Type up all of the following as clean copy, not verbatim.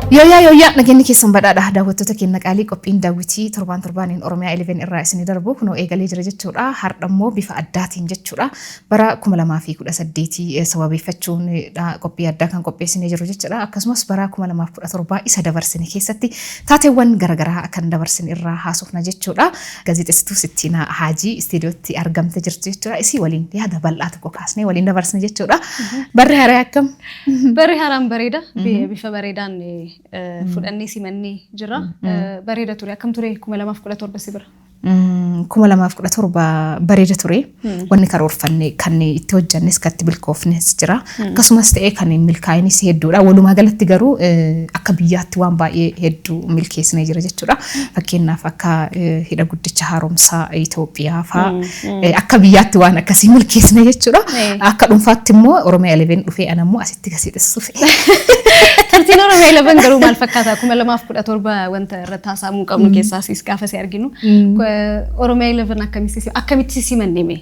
Yo nageenya keessan badhaadha daawwattoota keenya qaalii qophiin daawwitii torbaan Oromiyaa 11 irraa isin darbu kunoo eegalee jira jechuudha. Hardhammoo bifa addaatiin jechuudha. Bara 2018 sababeeffachuun qophii addaa kan qopheessinee jiru jechuudha. Akkasumas bara 2017 isa dabarsine keessatti taateewwan garaagaraa kan dabarsine irraa haasofna jechuudha. Gaazexeessituu Sittiinaa Haajii istiidiyootti argamte jirtu jechuudha. Isii waliin yaada bal'aa tokko kaasnee waliin dabarsine jechuudha. Barri haaraa akkam? Barri haaraan bareeda. Bifa bareedaan fudhannee simannee jira. Bareeda ture. Akkam ture 2017 si bira? 2017 bareeda ture. Wanni karoorfanne kan itti hojjannes kan itti bilkoofnes jira. Akkasumas ta'ee kan milkaa'innis hedduudha. Walumaa galatti garuu akka biyyaatti waan baay'ee hedduu milkeessinee jira jechuudha. Fakkeenyaaf akka hidha guddicha haaromsaa Itoophiyaa fa'aa akka biyyaatti waan akkasii milkeessinee jechuudha. Akka dhuunfaatti immoo Oromiyaa 11 dhufee anammoo asitti gaseexessuuf. Tartiin Oromiyaa 11 garuu maal fakkaata? 2017 wanta irratti haasa'amuu qabnu keessaa siis gaafa si arginu. Oromiyaa 11 akkamitti simannee mee?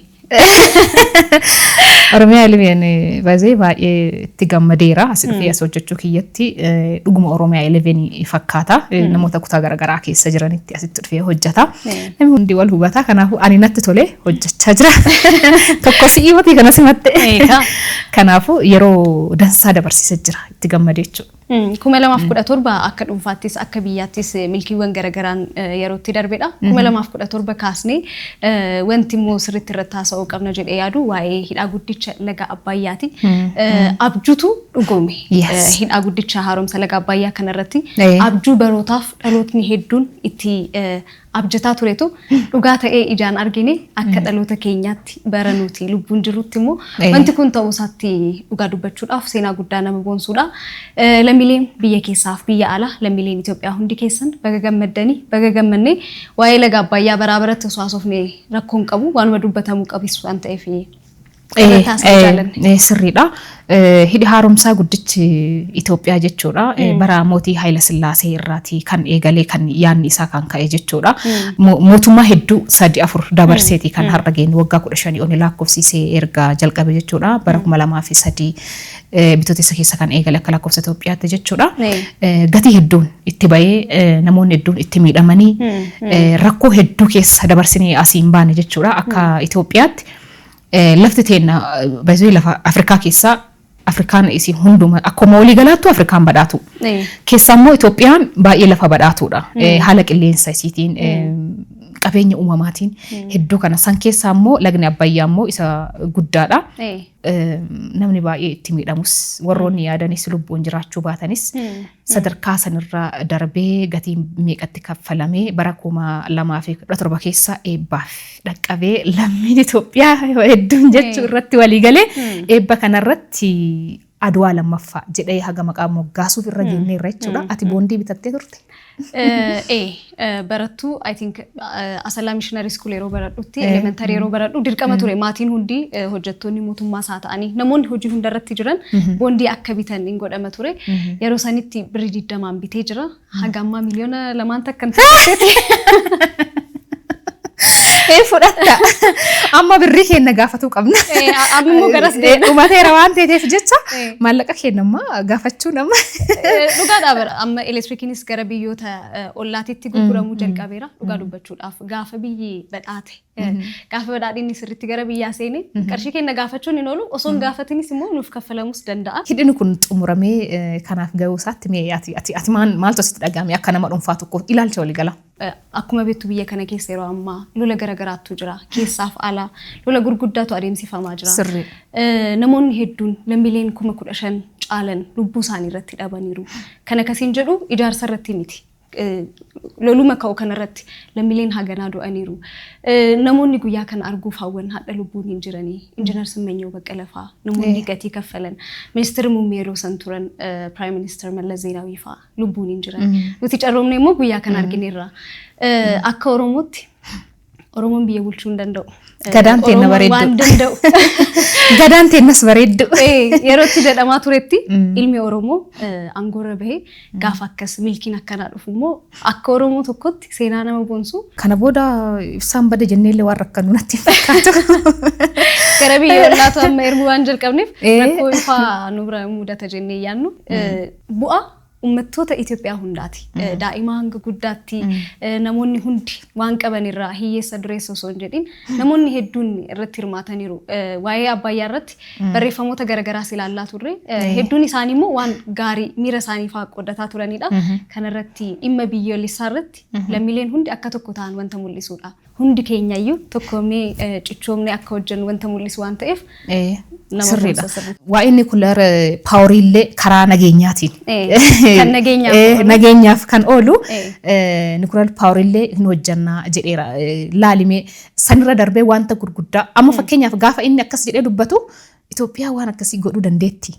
Oromiyaa 11 baay'ee itti gammadeera. Asi dhufee as hojjechuu kiyyatti dhuguma Oromiyaa 11 fakkaata. Namoota kutaa garaagaraa keessa jiranitti asitti dhufee hojjeta. Namni hundi wal hubata. Kanaafuu ani natti tole hojjechaa jira. Tokko si'ii mati kana simatte. Kanaafuu yeroo dansaa dabarsiisaa jira itti gammadee jechuudha. 2017 akka dhuunfaattis akka biyyaattis milkiiwwan garaagaraan yerootti darbedha. 2017 kaasnee wanti immoo sirriitti irratti haasa'uu qabna jedhee yaadu waa'ee hidhaa guddicha laga Abbayyaati. Abjuutu dhugoome. Hidhaa guddicha haaromsa laga Abbayyaa kanarratti abjuu barootaaf dhalootni hedduun itti abjataa turetu dhugaa ta'ee ijaan argine akka dhaloota keenyaatti baranuuti lubbuun jirutti immoo wanti kun ta'uu isaatti dhugaa dubbachuudhaaf seenaa guddaa nama boonsuudha. Lammiileen biyya keessaaf biyya alaa lammiileen Itoophiyaa hundi keessan baga gammaddanii baga gammannee waa'ee laga Abbayyaa barabaratti osoo haasofne rakkoon qabu waanuma dubbatamuu qabis waan ta'eef sirriidha. Hidhi haaromsaa guddichi Itoophiyaa jechuudha. Bara mootii Haayila Sillaasee irraati kan eegalee kan yaanni isaa kan ka'e jechuudha. Mootummaa hedduu 3-4 dabarseeti kan har'a geenye waggaa 15 oni lakkoofsisee erga jalqabe jechuudha. Bara 2003 bitootessa keessa kan eegale akka lakkoofsa Itoophiyaatti jechuudha. Gatii hedduun itti bahee namoonni hedduun itti miidhamanii rakkoo hedduu keessa dabarsinee asiin baane jechuudha. Akka Itoophiyaatti lafti teenya baay'ee lafa Afrikaa keessaa Afrikaan isii hunduma akkuma walii galaattu Afrikaan badhaatu. Keessaa immoo Itoophiyaan baay'ee lafa badhaatuudha. Haala qilleensa isiitiin qabeenya uumamaatiin hedduu kana san keessaa immoo lagni Abbayyaa immoo isa guddaadha. Namni baay'ee itti miidhamus warroonni yaadanis lubbuun jiraachuu baatanis sadarkaa sanirraa darbee gatii meeqatti kaffalamee bara 2017 keessa eebbaaf dhaqqabee lammiin Itoophiyaa hedduun jechuu irratti walii galee eebba kanarratti Adwaa lammaffaa jedhee haga maqaa moggaasuuf irra geenyeerra jechuudha. Ati boondii bitattee turte? Barattuu I think Asallaa Missionary School yeroo baradhutti elementary yeroo baradhu dirqama ture maatiin hundi hojjettoonni mootummaas haa ta'anii namoonni hojii hundarratti jiran boondii akka bitan hin godhama ture. Yeroo sanitti birrii 20 bitee jira. Haga ammaa miliyoona 2 takkan ta'eeti. Fudhatta. Amma birrii keenya gaafatuu qabna. Amma immoo garas deema. Dhumateera waan ta'eef jecha maallaqa keenya amma gaafachuu nama. Dhugaadhaa bara amma elektirikiinis gara biyyoota ollaatitti gurguramuu jalqabeera. Dhugaa dubbachuudhaaf gaafa biyyi badhaate. Gaafa badhaadhinni sirriitti gara biyyaa seene qarshii keenya gaafachuun hin oolu osoo hin gaafatinis immoo nuuf kaffalamuus danda'a. Hidhni kun xumuramee kanaaf gahuu isaatti mee ati maaltu sitti dhagahame akka nama dhuunfaa tokko ilaalcha walii gala? Akkuma beektu biyya kana keessa yeroo ammaa lola garaagaraatu jira. Keessaaf alaa lola gurguddaatu adeemsifamaa jira. Namoonni hedduun lammiileen 15,000 caalan lubbuu isaanii irratti dhabaniiru. Kana akkasiin jedhu ijaarsa irratti miti. Loluma ka'u kanarratti lammiileen haganaa du'aniiru. Namoonni guyyaa kana arguuf hawwan hadha lubbuun hin jiranii. Injiinar Simmenyoo Baqqalaa fa'aa namoonni gatii kaffalan. Ministeerri muummee yeroo san turan Prime Minister Mallas Zeenaawii fa'aa lubbuun hin jiran. Nuti carroomne immoo guyyaa kana argineerra. Akka Oromootti Oromoon biyya bulchuu hin danda'u. Gadaan teenna bareeddu. Waan danda'u. Gadaan teennas bareeddu. Yerootti jedhamaa turetti ilmi Oromoo aangoorra bahee gaafa akkas milkiin akkanaa dhufu immoo akka Oromoo tokkotti seenaa nama boonsu. Kana booda ibsaan bada jenneellee waan rakkanu natti fakkaatu. Gara biyya ollaatu amma ergu waan jalqabneef rakkoo ifaa nu bira mudata jennee yaannu bu'aa uummattoota Itoophiyaa hundaati. Daa'ima hanga guddaatti namoonni hundi waan qaban irraa hiyyeessa dureessa osoo hin jedhin namoonni hedduun irratti hirmaataniiru. Waa'ee Abbayyaa irratti barreeffamoota garaagaraas ilaallaa turre. Hedduun isaanii immoo waan gaarii miira isaanii fa'aa qoodataa turanidha. Kana irratti dhimma biyyoolessaa irratti lammiileen hundi akka tokko ta'an wanta mul'isudha. Hundi keenyayyuu tokkoomnee cichoomnee akka hojjennu wanta mul'isu waan ta'eef sirriidha. Waa inni kular paaworiillee karaa nageenyaatiin kan nageenyaaf kan oolu Nikural paaworiillee hin hojjannaa jedheera. Laalimee sanirra darbee wanta gurguddaa amma fakkeenyaaf gaafa inni akkas jedhee dubbatu Itoophiyaa waan akkasii godhuu dandeetti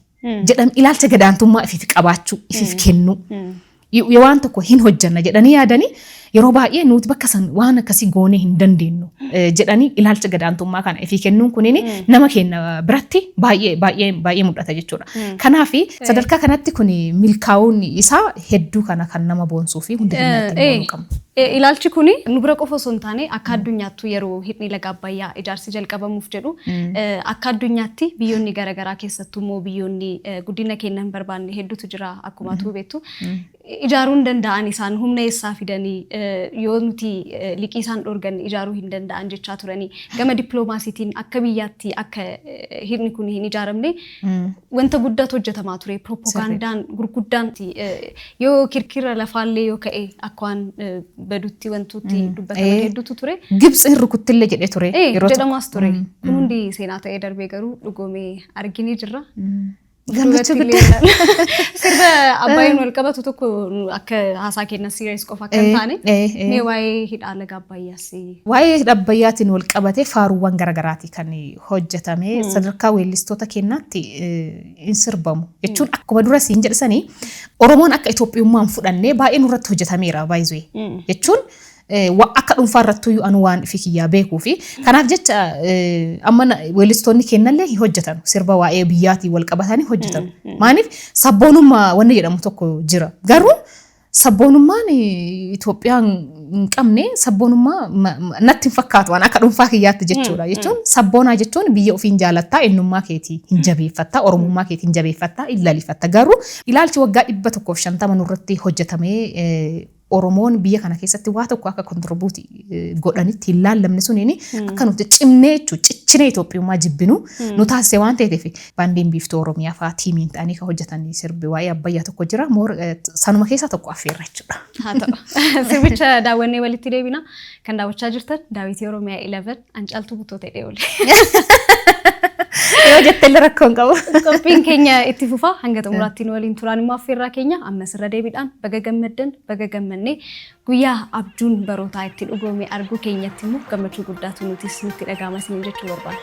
jedhan ilaalcha gadaantummaa ifiif qabaachuu ifiif kennu. Yoo waan tokko hin hojjanna jedhanii yaadanii yeroo baay'ee nuti bakka san waan akkasii goonee hin dandeenyu jedhanii ilaalcha gadaantummaa kana ifii kennuun kunini nama keenya biratti baay'ee mul'ata jechuudha. Kanaaf sadarkaa kanatti kun milkaa'uun isaa hedduu kana kan nama boonsuu fi hundi keenyatti boonuu qabna. Ilaalchi kuni nu bira qofa osoo hin taane akka addunyaatti yeroo hidhni laga Abbayyaa ijaarsi jalqabamuuf jedhu akka addunyaatti biyyoonni garaagaraa keessattuu immoo biyyoonni guddina keenya hin barbaanne hedduutu jira akkuma atu beektu ijaaruu hin danda'an isaan humna eessaa fidanii yoo nuti liqii isaan dhorgan ijaaruu hin danda'an jechaa turanii gama dippiloomaasiitiin akka biyyaatti akka hidhni kun hin ijaaramne wanta guddaatu hojjetamaa ture propagandaan gurguddaan yoo kirkira lafaallee yoo ka'e akkawaan badutti wantooti dubbataman hedduutu ture. Gibsi hin rukuttillee jedhee ture yeroo jedhamaas ture. Kun hundi seenaa ta'ee darbee garuu dhugoomee arginee jirra. Gammachuu guddaa. Sirba Abbayyiin wal qabatu tokko akka haasaa kennan serious qofa kan taane mee waa'ee hidha laga Abbayyaas. Waa'ee hidha Abbayyaatiin wal qabatee faaruuwwan garaagaraati kan hojjetame sadarkaa weellistoota keenyaatti hin sirbamu. Jechuun akkuma dura siin jedhanii Oromoon akka Itoophiyummaan fudhannee baay'ee nurratti hojjetameera baay'ee. Jechuun akka dhuunfaa irratti anu waan fikiyyaa beekuu fi kanaaf jecha amma weellistoonni kennallee hojjetan sirba waa'ee biyyaatii wal qabatanii hojjetan. Maaliif sabboonummaa wanni jedhamu tokko jira. Garuu sabboonummaan Itoophiyaan hin qabne sabboonummaa natti hin fakkaatu waan akka dhuunfaa kiyyaatti jechuudha. Jechuun sabboonaa jechuun biyya ofiin jaalattaa eenyummaa keetii hin jabeeffattaa Oromummaa keetii hin jabeeffattaa ilaaliffattaa. Garuu ilaalchi waggaa 150 nurratti hojjetamee Oromoon biyya kana keessatti waa tokko akka kontribuuti godhanitti hin laallamne suniini akka nuti cimnee jechuudha ciccine Itoophiyummaa jibbinu nu taasise waan ta'eef baandiin biiftuu Oromiyaa fa'aa tiimiin ta'anii kan hojjetanii sirbi waa'ee Abbayyaa tokko jira sanuma keessaa tokko affeerra jechuudha. Haa ta'u sirbicha daawwannee walitti deebina kan daawwachaa jirtan Daawitii Oromiyaa 11 Ancaaltuu Buttoo ta'ee oole. Yoo jettee rakkoon qabu. Qophiin keenya itti fufa hanga xumuraatti nu waliin turaan immoo affeerraa keenya ammas irra deebiidhaan baga gammaddan baga gammannee guyyaa abjuun barootaa itti dhugoome arguu keenyatti immoo gammachuu guddaatu nutis nutti dhaga'ama isin jechuu barbaada.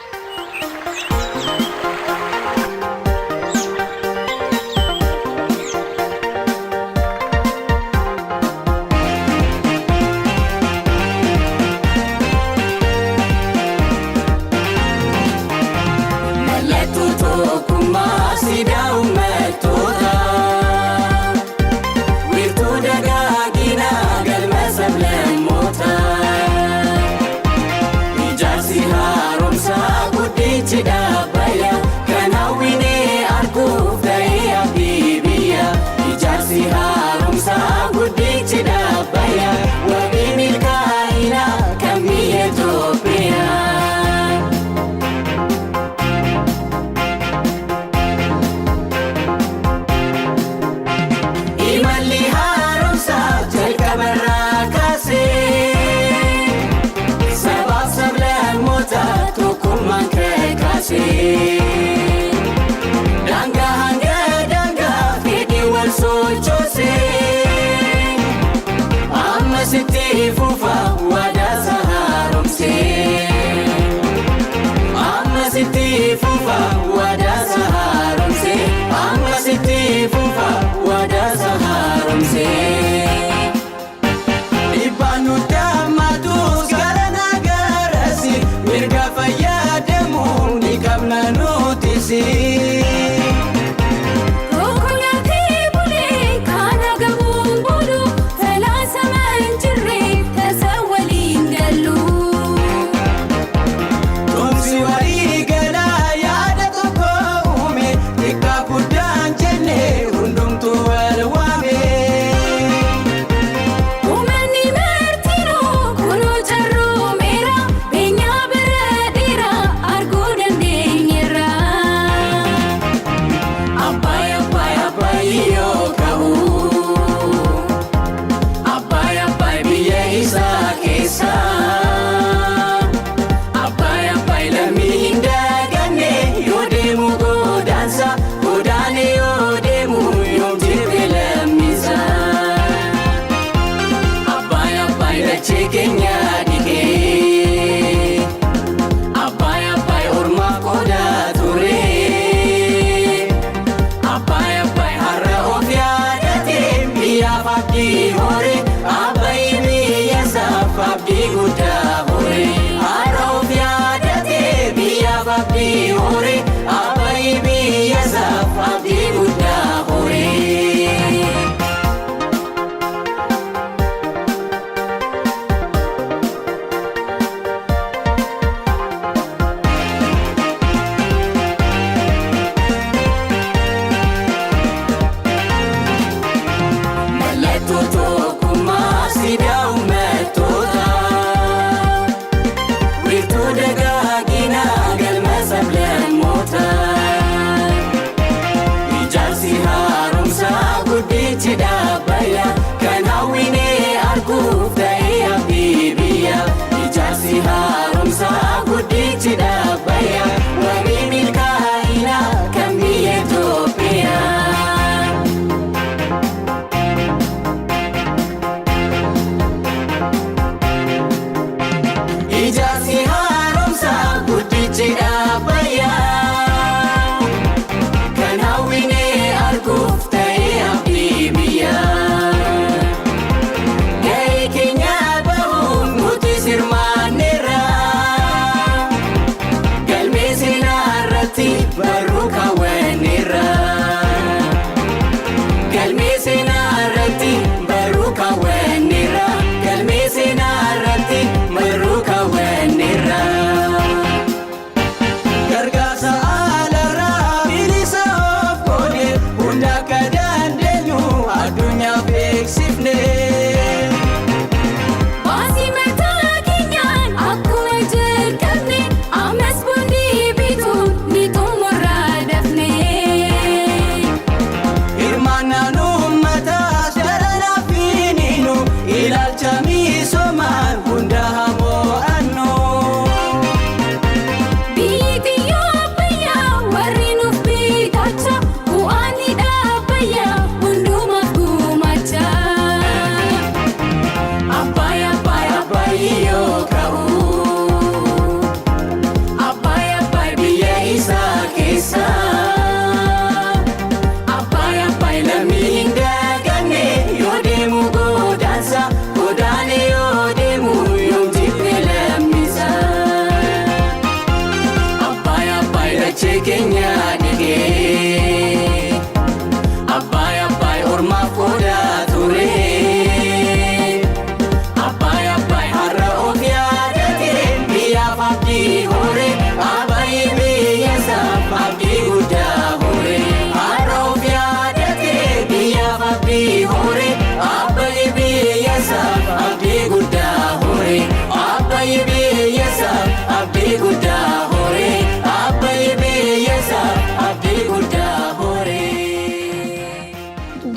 See abdi hore abai biya saf abdi gudda hore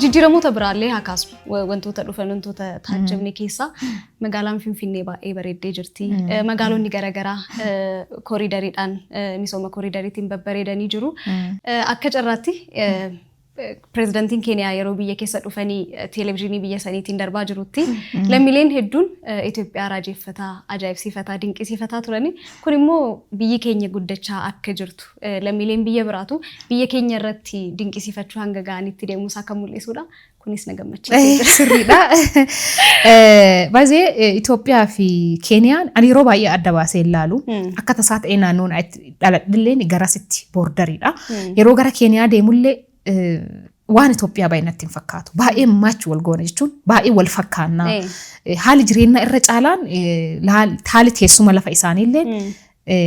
jijjiiramoota biraallee hakaasnu wantoota dhufan wantoota taajjabne keessa magaalaan Finfinnee baay'ee bareeddee jirti. Magaalonni garaagaraa kooriidariidhaan misooma kooriidariitiin babbareedanii jiru. Akka carraatti pirezidaantiin Keeniyaa yeroo biyya keessa dhufanii televiziyoonii biyya saniitiin darbaa jirutti lammiileen hedduun Itoophiyaa raajeffataa, ajaa'ibsiifataa, dinqisiifataa turani. Kun immoo biyyi keenya guddachaa akka jirtu lammiileen biyya biraatu biyya keenya irratti dinqisiifachuu hanga ga'anitti deemuusaa kan mul'isudha. Kunis na gammachiisa. Sirriidha. Baay'ee Itoophiyaa fi Keeniyaan ani yeroo baay'ee adda baasee ilaalu akka tasaa ta'ee naannoon dhaladhilleen garasitti boordariidha. Yeroo gara Keeniyaa deemullee waan Itoophiyaa baay'ee natti hin fakkaatu. Baay'ee maachi wal goona jechuun baay'ee wal fakkaannaa. Haali jireenyaa irra caalaan haali teessuma lafa isaaniillee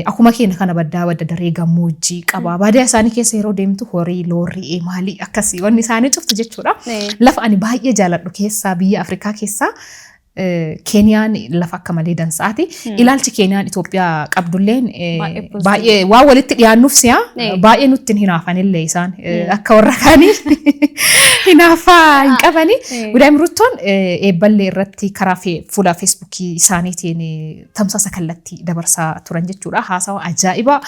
akkuma keenya kana baddaa wadda daree gammoojjii qaba. Baadiyyaa isaanii keessa yeroo deemtu horii, loorrii, maalii akkasii wanni isaanii cuftu jechuudha. Lafa ani baay'ee jaaladhu keessaa biyya Afrikaa keessaa Keeniyaan lafa akka malee dansaati. Ilaalchi Keeniyaan Itoophiyaa qabdulleen baay'ee waan walitti dhiyaannuuf si'a baay'ee nutti hinaafanillee isaan akka warra kaanii hinaafaa hin qabani. Gudaayim Ruttoon eebballee irratti karaa fuula feesbuukii isaaniitiin tamsaasa kallattii dabarsaa turan jechuudha. Haasawa ajaa'ibaa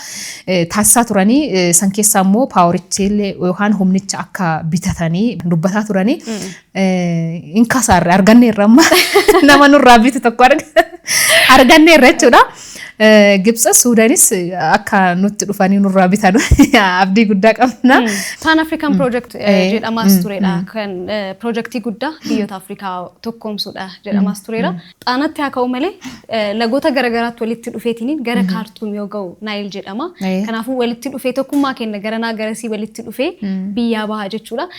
taasisaa turanii san keessaa immoo paaworichillee yookaan humnicha akka bitatanii dubbataa turanii inkasaarre arganne irra amma nama nurraa bitu tokko arganne irra jechuudha. Gibsa Suudaanis akka nutti dhufanii nurraa bitan abdii guddaa qabna. Pan African Project jedhamaas turedha. Kan projektii guddaa biyyoota Afrikaa tokkoomsuudha jedhamaas turedha. Xaanatti haa ka'u malee lagoota garaagaraatti walitti dhufeetiniin gara Kaartuum yoo ga'u Naayil jedhama. Kanaafuu walitti dhufee tokkummaa kenna garanaa garasii walitti dhufee biyyaa baha jechuudha.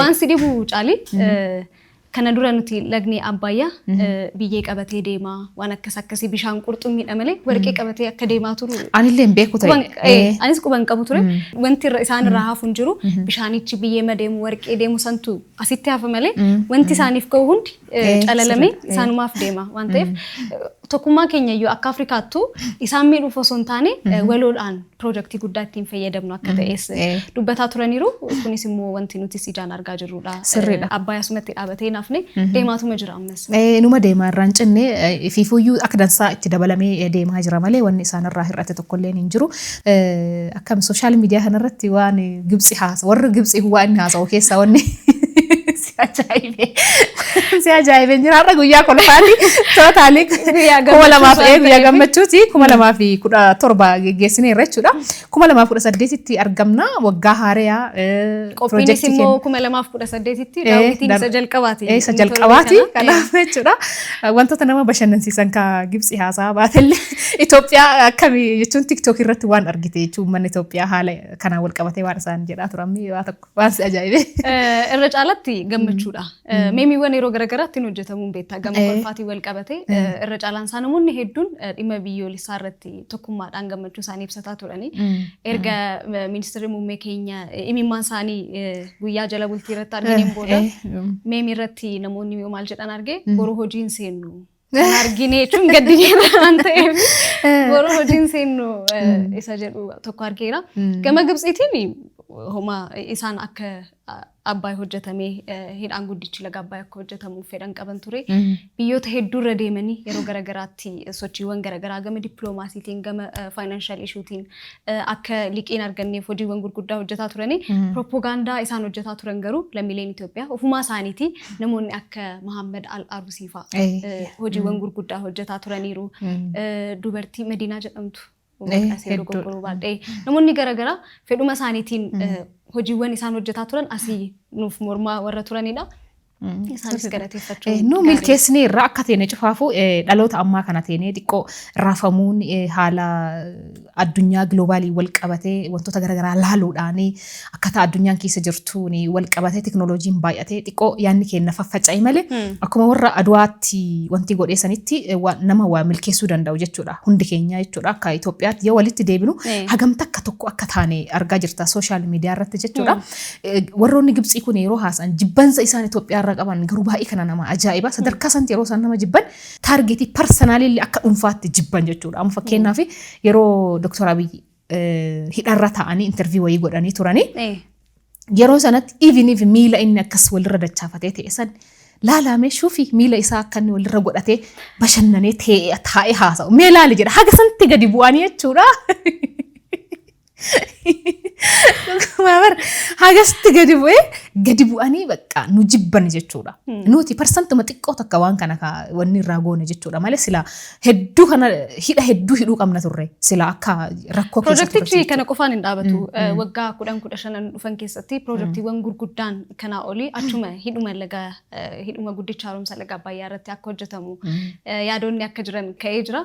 Waan si dhibu Caalii kana dura nuti lagni Abbayyaa biyyee qabatee deemaa waan akkasii bishaan qurxummiidha malee warqee qabatee akka deemaa turu. Anillee beeku ta'e. Anis quban qabu ture. Wanti isaan irraa hafu hin jiru. Bishaanichi biyyee madeemu warqee deemu santu asitti hafa malee wanti isaaniif ga'u hundi calalamee isaanumaaf deema waan ta'eef tokkummaa keenya iyyuu akka Afrikaattu isaan miidhuuf osoo hin taane waloodhaan projektii guddaa ittiin fayyadamnu akka ta'es dubbataa turaniiru. Kunis immoo wanti nuti ijaan argaa jirrudha. Abbayyaa sumatti dhaabatee naafne deemaatuma jira ammas. Numa deemaa irraan cinne fiifuyyuu akka dansaa itti dabalamee deemaa jira malee wanni isaan irraa hir'ate tokkollee hin jiru. Akkam sooshaal miidiyaa kanarratti waan Gibsi haasa warri Gibsi waan inni haasa'u keessaa wanni si ajaa'ibeen jira har'a guyyaa kolfaani tootaalii kuma lamaaf guyyaa gammachuuti 2017 geggeessinee irra jechuudha 2018tti argamna waggaa haaraa qophiinis immoo 2018tti daawwitiin isa jalqabaati kanaaf jechuudha wantoota nama bashannansiisan ka Gibsi haasaa baatellee Itoophiyaa akkamii jechuun TikTok irratti waan argite jechuun manni Itoophiyaa haala kanaan wal qabatee waan isaan jedhaa turamni waan si ajaa'ibe irra caalatti gammachuudha. Meemiiwwan yeroo garaagaraatti hojjetamuun beektaa gama kolfaatii wal qabatee irra caalaan isaa namoonni hedduun dhimma biyyoolessaa irratti tokkummaadhaan gammachuu isaanii ibsataa turani. Erga ministeerri muummee keenya imimmaan isaanii guyyaa jala bultii irratti arginiin booda meemii irratti namoonni maal jedhan argee boruu hojiin seennu. Argine jechuun gaddi jedha waan ta'eef boruu hojiin seennu isa jedhu tokko argeera. Gama Gibsiitiin homa isaan akka Abbayyaa hojjetamee hidhaan guddichi laga Abbayyaa akka hojjetamuuf fedhan qaban ture. Biyyoota hedduurra deemanii yeroo garaagaraatti sochiiwwan garaagaraa gama dippiloomaasiitiin gama faayinaanshaal ishuutiin akka liqiin arganneef hojiiwwan gurguddaa hojjetaa turanii propagaandaa isaan hojjetaa turan garuu lammiileen Itoophiyaa ofumaa isaaniitii namoonni akka Muhammad Al-Aruusii fa'a hojiiwwan gurguddaa hojjetaa turaniiru. Dubartii Madiinaa jedhamtu namoonni garaagaraa fedhuma isaaniitiin hojiiwwan isaan hojjetaa turan asii nuuf mormaa warra turanidha. Isaanis galateeffachuu. Nu milkeessine irraa akka teene cufaafu dhaloota ammaa kana teene xiqqoo raafamuun haala addunyaa globaalii wal qabatee wantoota garaagaraa laaluudhaan akkaataa addunyaan keessa jirtuun wal qabatee teknooloojiin baay'atee xiqqoo yaadni keenya faffaca'e malee akkuma warra aduwaatti wanti godheessanitti nama waa milkeessuu danda'u jechuudha. Hundi keenya jechuudha akka Itoophiyaatti yoo walitti deebinu hagamta akka tokko akka taane argaa jirta sooshaal miidiyaa irratti jechuudha. Warroonni Gibsii kun yeroo haasan jibbansa isaan Itoophiyaa irraa qaban garuu baay'ee kana nama ajaa'iba sadarkaa santi yeroo isaan nama jibban taargeetii parsanaalii akka dhuunfaatti jibban jechuudha. Amma fakkeenyaaf yeroo Dr. Abiy hidharra ta'anii interview wayii godhanii turanii yeroo sanatti even miila inni akkas walirra dachaafatee ta'e san laalamee shuufi miila isaa akka inni walirra godhatee bashannanee taa'ee haasa'u mee laali jedha haga santi gadi bu'anii jechuudha. Hagasti gadi bu'anii bakka nu jibban jechuudha. Nuti persantuma xiqqoo takka waan kana wanni irraa goone jechuudha malee sila hedduu kana hedduu hidhuu qabna turre sila akka rakkoo keessatti. Projektichi kana qofaan hin dhaabatu. Waggaa 10-15 dhufan keessatti projektiiwwan gurguddaan kana olii achuma hidhuma guddicha haaromsa laga Abbayyaa irratti akka hojjetamu yaadonni akka jiran ka'ee jira.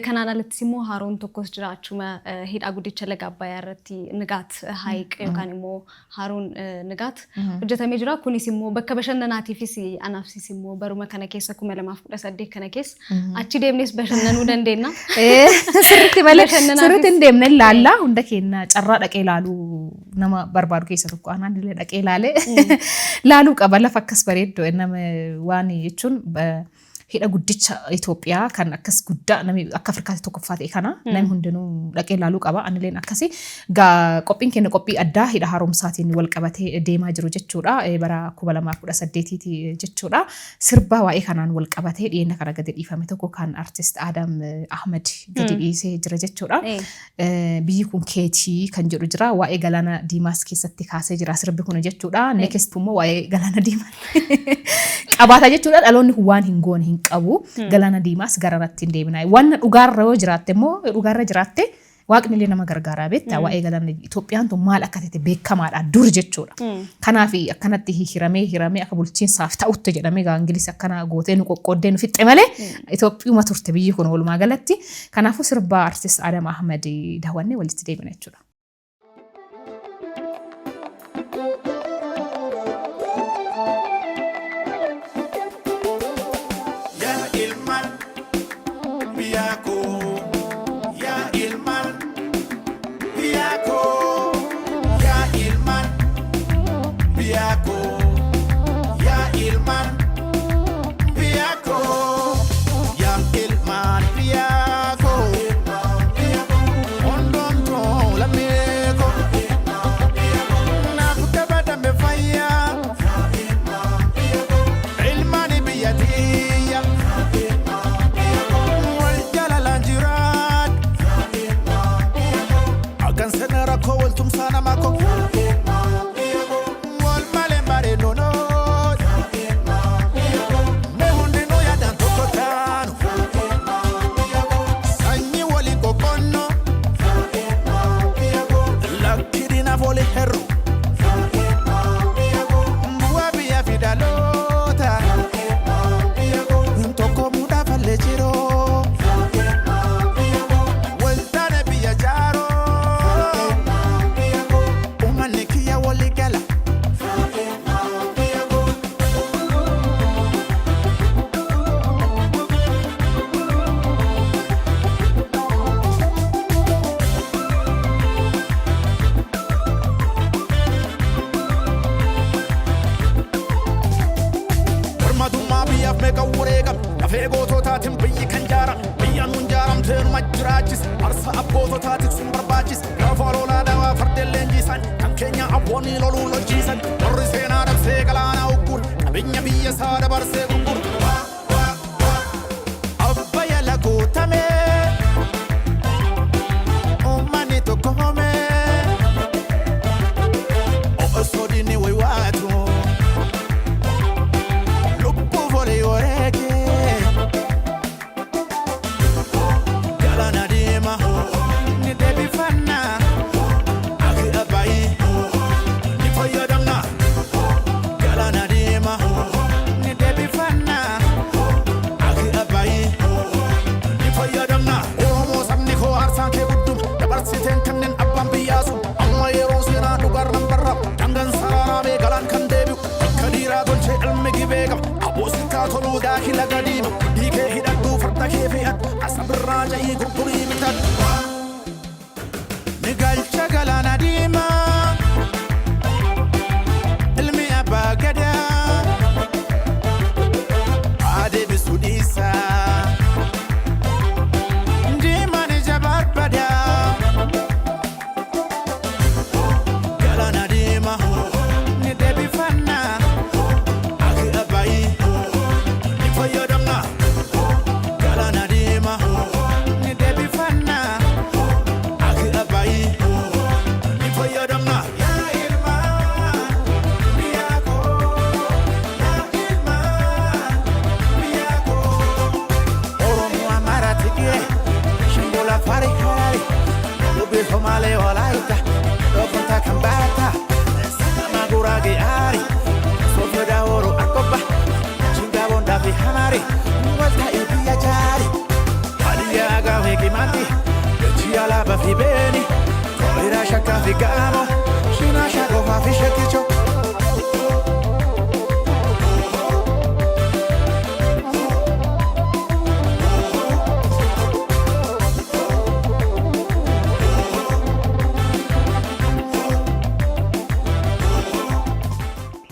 Kanaan alattis immoo haaroon tokkos jira achuma hidhaa guddicha laga Abbayyaa irratti Nigaat Haayiq yookaan immoo haaroon Nigaat hojjetamee jira. Kunis immoo bakka bashannanaatiifis anaafsis immoo baruma kana keessa 2018 kana keessa achi deemnes bashannanuu dandeenya. Sirriitti malee sirriitti hin deemne ilaalla hunda keenya carraa dhaqee ilaaluu nama barbaadu keessa tokko anaan illee dhaqee ilaalee ilaaluu qaba lafa akkas bareeddoo nama waan jechuun hidha guddicha Itoophiyaa kan akkas guddaa namni akka Afrikaatti tokkoffaa ta'e kana namni hundinuu dhaqee ilaaluu qaba. Anileen akkasii qophiin keenya qophii addaa hidha haaromsaatiin wal qabatee deemaa jiru jechuudha. Bara 2018 jechuudha. Sirba waa'ee kanaan wal qabatee dhiyeenya kana gadi dhiifame tokko kan artist Adam Ahmed gadi dhiisee jira jechuudha. Biyyi kun keetii kan jedhu jira. Waa'ee galaana diimaas keessatti kaasee jira sirbi kun jechuudha. Next immoo waa'ee galaana diimaa qabaata jechuudha dhaloonni waan hin goone hin qabu galaana diimaas gararratti hin deebinaa waan dhugaarra yoo jiraatte immoo dhugaarra jiraatte waaqni illee nama gargaaraa beektaa waa'ee galaana Itoophiyaan tun maal akka ta'e beekamaadha dur jechuudha kanaaf akkanatti hiramee akka bulchiinsaaf ta'utti jedhamee gaa Ingiliis akkana gootee nu qoqqooddee nu fixxe malee Itoophiyuma turte biyyi kun walumaa galatti kanaafuu sirba artist Adam Ahmed daawwannee walitti deebina jechuudha.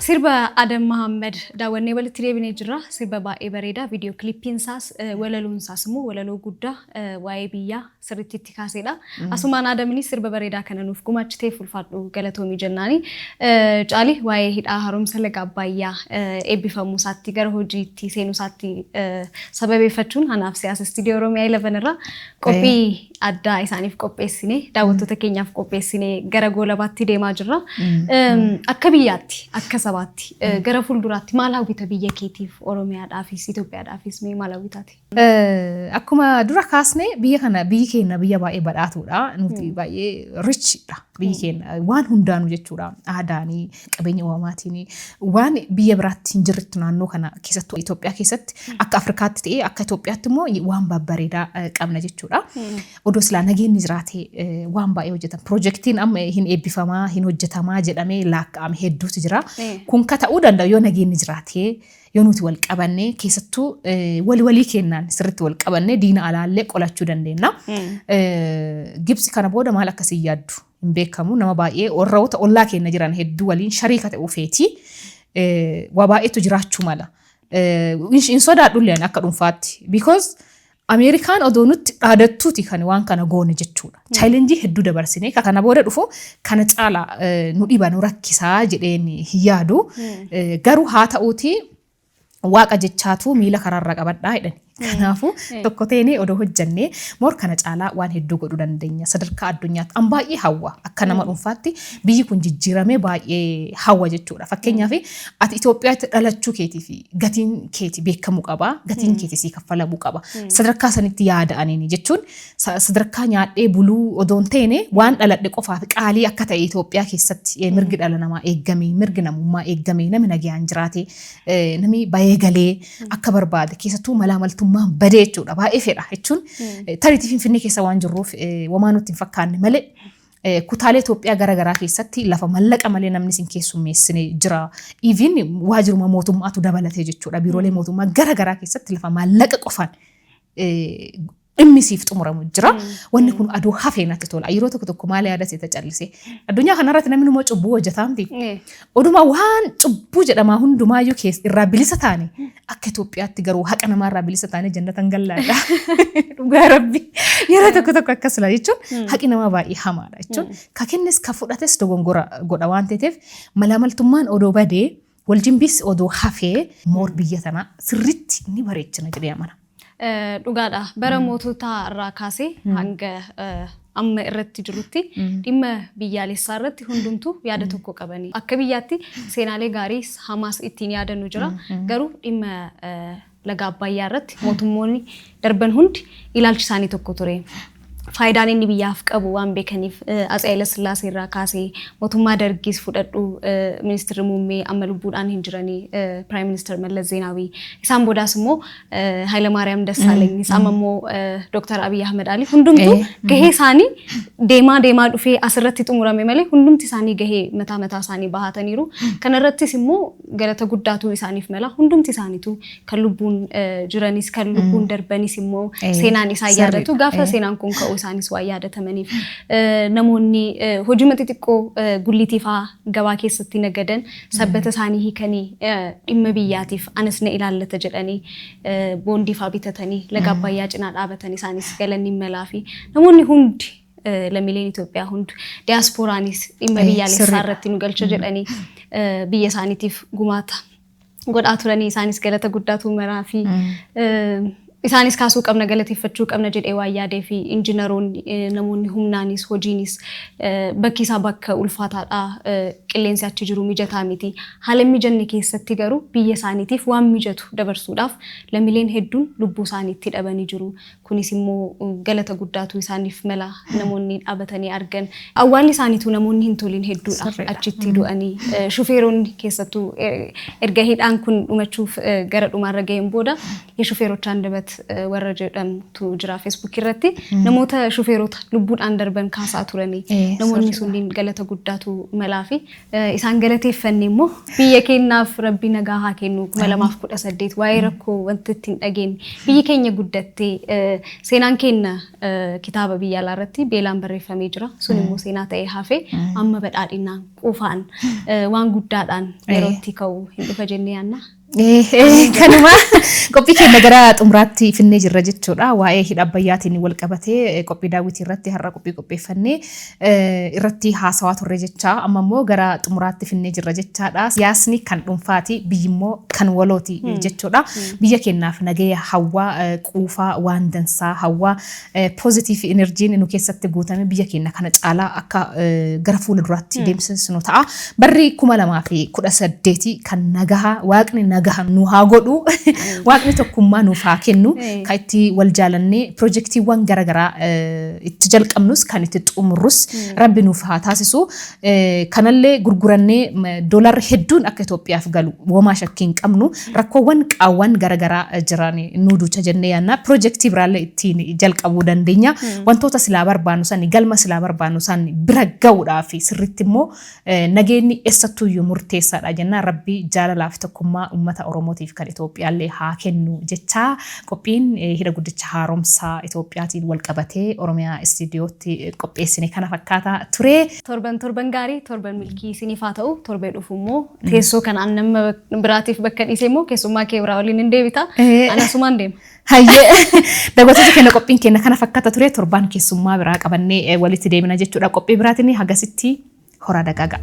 Sirba Adam Mohammed daawwannee walitti deebinee jirra. Sirba baay'ee bareeda. Video clippiin isaas walaluun isaas immoo walaloo guddaa waa'ee biyyaa sirriitti itti kaaseedha. Asumaan Adaminis sirba bareedaa kana nuuf gumaachitee ulfaadhu galatoomii jennaani. Caali waa'ee hidhaa haaromsa laga Abbayyaa eebbifamuu isaatti gara hojiitti seenuu isaatti sababeeffachuun anaaf siyaasa istiidiyoo Oromiyaa 11 irraa qophii addaa isaaniif qopheessine daawwattoota keenyaaf qopheessine gara goolabaatti deemaa jirra. Akka biyyaatti akka sabaatti gara fuulduraatti maal hawwita biyya keetiif Oromiyaadhaafis Itoophiyaadhaafis mee maal hawwitaati? Akkuma dura kaasnee biyya kana biyyi keenya biyya baay'ee badhaatuudha. Nuti baay'ee richidha biyyi keenya waan hundaanuu jechuudha. Aadaanii qabeenya uumamaatiin waan biyya biraatti hin jirretti naannoo kana keessattuu Itoophiyaa keessatti akka Afrikaatti ta'ee akka Itoophiyaatti immoo waan babbareedaa qabna jechuudha. Odoo silaa nageenyi jiraatee waan baay'ee hojjetan. Piroojeektiin amma hin eebbifamaa hin hojjetamaa jedhamee laakkaa'ame hedduutu jira. Kun ka ta'uu danda'u yoo nageenyi jiraatee yoo nuti wal qabanne keessattuu walii kennaan sirriitti wal qabanne diina alaallee qolachuu dandeenya. Gibsi kana booda maal akkasii yaaddu hin beekamu nama baay'ee warroota ollaa keenya jiran hedduu waliin shariika ta'uu feeti waa baay'eetu jiraachuu mala. In sodaadhulleen akka dhuunfaatti because Amerikaan odoo nutti dhaadattuuti kan waan kana goone jechuudha. Chaalenjii hedduu dabarsinee kana booda dhufu kana caalaa nu dhiba nu rakkisaa jedheen hin yaadu. Garuu haa ta'uuti waaqa jechaatu miila karaarra qabadhaa jedhani. Kanaafuu tokko ta'ee odoo hojjannee moor kana caalaa waan hedduu godhuu dandeenya. Sadarkaa addunyaatti an baay'ee hawwa akka nama dhuunfaatti biyyi kun jijjiiramee baay'ee hawwa jechuudha. Fakkeenyaaf ati Itoophiyaatti dhalachuu keetii fi gatiin keetii beekamuu qaba. Gatiin keetii sii kaffalamuu qaba. Sadarkaa sanitti yaada'aniini jechuun sadarkaa nyaadhee buluu odoon ta'ee waan dhaladhe qofaaf qaalii akka ta'e Itoophiyaa keessatti mirgi dhala namaa eeggamee mirgi namummaa eeggamee namni nagayaan jiraate namni baay'ee galee akka barbaade keessattuu malaamaltuu badee jechuudha baay'ee fedha jechuun tariitii Finfinnee keessa waan jirruuf wamaa nutti hin fakkaanne malee kutaalee Itoophiyaa garaagaraa keessatti lafa mallaqa malee namni sin keessummeessine jira. Even waajjiruma mootummaatu dabalatee jechuudha biiroolee mootummaa garaagaraa keessatti lafa mallaqa qofaan dhimmisiif xumuramu jira. Wanni kun aduu hafee natti tola. Yeroo tokko maal yaadate callise. Addunyaa kanarratti namni immoo cubbuu hojjetaamti. Oduma waan cubbuu jedhamaa hundumaayyuu keessa irraa bilisa taane akka Itoophiyaatti garuu haqa namaa irraa bilisa taane jannatan gallaadha. Dhugaa Rabbi. Yeroo tokko akkas la jechuun haqi namaa baay'ee hamaadha jechuun ka kennes ka fudhates dogongora godha waan ta'eef malaamaltummaan odoo badee wal jimbis odoo hafee moor biyya tanaa sirriitti ni bareechina jedhee amana. Dhugaadha bara mootota irraa kaasee hanga amma irratti jirutti dhimma biyyaalessaa irratti hundumtuu yaada tokko qabanii akka biyyaatti seenaalee gaarii hamaas ittiin yaadannu jira garuu dhimma laga Abbayyaa irratti mootummoonni darban hundi ilaalchi isaanii tokko ture. Faayidaan inni biyyaaf qabu waan beekaniif Atse Haile Sillaasee irraa kaasee mootummaa Dargiis fudhadhu ministeerri muummee amma lubbuudhaan hin jiranii Prime Minister Mallas Zeenaawii isaan boodaas immoo Haile Maariyaam Dassaaleny isaan immoo Dr. Abiy Ahmed Ali hundumtuu gahee isaanii deemaa dhufee asirratti xumurame malee hundumti isaanii gahee mataa isaanii bahataniiru. Kana irrattis immoo galata guddaatu isaaniif mala hundumti isaaniitu kan lubbuun jiranis kan lubbuun darbanis immoo seenaan isaa yaadatu gaafa seenaan kun ka'u isaanis waa yaadatamaniif namoonni hojii xixiqqoo gullitiifaa gabaa keessatti nagadan sabbata isaanii hiikanii dhimma biyyaatiif anas na ilaallata jedhanii boondiifaa bitatanii laga Abbayyaa cinaa dhaabatanii isaanis galanni malaa fi namoonni hundi lammiileen Itoophiyaa hundi diiyaasporaanis dhimma biyyaalessaa irratti nu galcha jedhanii biyya isaaniitiif gumaata godhaa turanii isaanis galata guddaatu maraa fi isaanis kaasuu qabna galateeffachuu qabna jedhee waa yaadee fi injiinaroonni namoonni humnaanis hojiinis bakki isaa bakka ulfaataadha qilleensi achi jiru mijataa miti haala mijanne keessatti garuu biyya isaaniitiif waan mijatu dabarsuudhaaf lammiileen hedduun lubbuu isaaniitti dhabanii jiru kunis immoo galata guddaatu isaaniif mala namoonni dhaabatanii argan awwaalli isaaniitu namoonni hin toliin hedduudha achitti du'anii shufeeronni keessattuu erga hidhaan kun dhumachuuf gara dhumaarra ga'een booda shufeerochaan dabat warra jedhamtu jira Facebook irratti namoota shufeerota lubbuudhaan darban kaasaa turanii namoonni sunniin galata guddaatu malaa fi isaan galateeffanne immoo biyya keenyaaf Rabbi nagaa haa kennu 2018 waa'ee rakkoo wanti ittiin dhageenye biyyi keenya guddattee seenaan keenya kitaaba biyya alaa irratti beelaan barreeffamee jira sun immoo seenaa ta'ee hafe amma badhaadhinaan qofaan waan guddaadhaan yerootti ka'u hin dhufa jennee yaanna. kanuma qophii keenya gara xumuraatti finnee jirra jechuudha. Waa'ee hidha Abbayyaatiin wal qabatee qophii daawwitii irratti har'a qophii qopheeffannee irratti haasawaa turre jecha amma immoo gara xumuraatti finnee jirra jechaadha. Siyaasni kan dhuunfaati, biyyi immoo kan walooti jechuudha. Biyya keenyaaf nagaya hawwaa quufaa waan dansaa hawwaa positive energiin nu keessatti guutame biyya keenya kana caalaa akka gara fuula duraatti deemsisnu ta'a. Barri 2018 kan nagaha waaqni nagahan nu haa godhu waaqni tokkummaa nuuf haa kennu kan itti wal jaalannee piroojeektiiwwan garaagaraa itti jalqabnus kan itti xumurrus rabbi nuuf haa taasisu. Kanallee gurgurannee doolarri hedduun akka Itoophiyaaf galu womaa shakkiin qabnu rakkoowwan qaawwan garaagaraa jiran nu duucha jennee yaanna piroojeektii biraallee ittiin jalqabuu dandeenya. Wantoota silaa barbaannu san galma silaa barbaannu san bira ga'uudhaaf sirriitti immoo nageenyi eessattuyyuu murteessaadha jennaan. Rabbi jaalalaaf tokkummaa ummata Oromootiif kan Itoophiyaallee haa kennu jecha qophiin hidha guddicha haaromsaa Itoophiyaatiin wal qabatee Oromiyaa istiidiyootti qopheessine kana fakkaata ture. Torban gaarii torban milkii isiniif haa ta'u. Torbee dhufu immoo teessoo kanaan nama biraatiif bakka dhiise immoo keessummaa kee biraa waliin hin deebita. Anasumaan deema. Hayyee daawwattoota keenya qophiin keenya kana fakkaata ture. Torban keessummaa biraa qabannee walitti deemina jechuudha. Qophii biraatiin hagasitti horaa dagaaga.